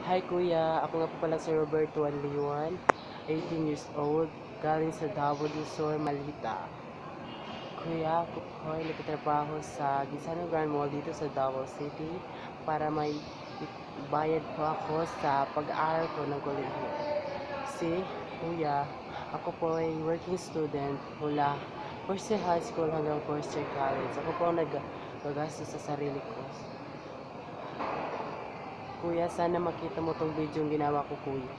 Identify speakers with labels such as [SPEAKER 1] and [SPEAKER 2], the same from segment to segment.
[SPEAKER 1] Hi kuya, ako nga po pala si Roberto Anliwan, 18 years old, galing sa Davao del Sur, Malita. Kuya, ako po ay nagtatrabaho sa Gisano Grand Mall dito sa Davao City para may bayad po ako sa pag-aaral ko ng kolehiyo. Kasi, kuya, ako po ay working student mula first year high school hanggang first year college. Ako po ang nagagastos sa sarili ko. Kuya, sana makita mo tong video yung ginawa ko, kuya.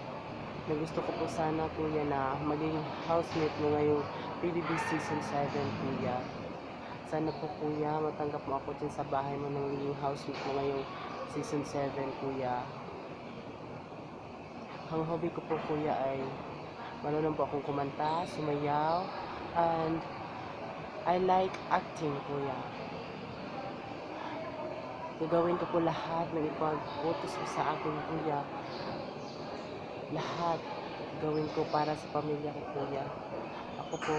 [SPEAKER 1] Na gusto ko po sana, kuya, na maging housemate mo ngayong PBB Season 7, kuya. Sana po, kuya, matanggap mo ako dyan sa bahay mo na maging housemate mo ngayong Season 7, kuya. Ang hobby ko po, kuya, ay marunong po akong kumanta, sumayaw, and I like acting, kuya. Gagawin ko po lahat ng ipag-utos mo sa akin, kuya. Lahat gawin ko para sa pamilya ko, kuya. Ako po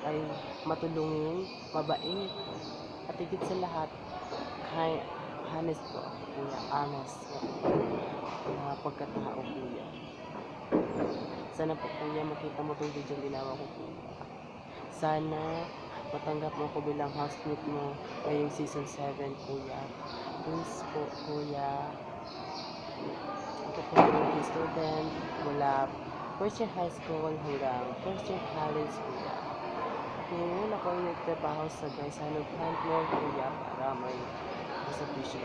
[SPEAKER 1] ay matulungin, mabait, at higit sa lahat, honest po ako, kuya. Honest na pagkatao, kuya. Sana po, kuya, makita mo itong video ginawa ko, kuya. Sana matanggap mo ako bilang housemate mo ngayong season 7, kuya. Please po, kuya. Ako po ay student mula first year high school hanggang first year college, kuya. Ngayon ako ay nagtrabaho sa Gaisano Plant Mall, kuya, para may sa tuition.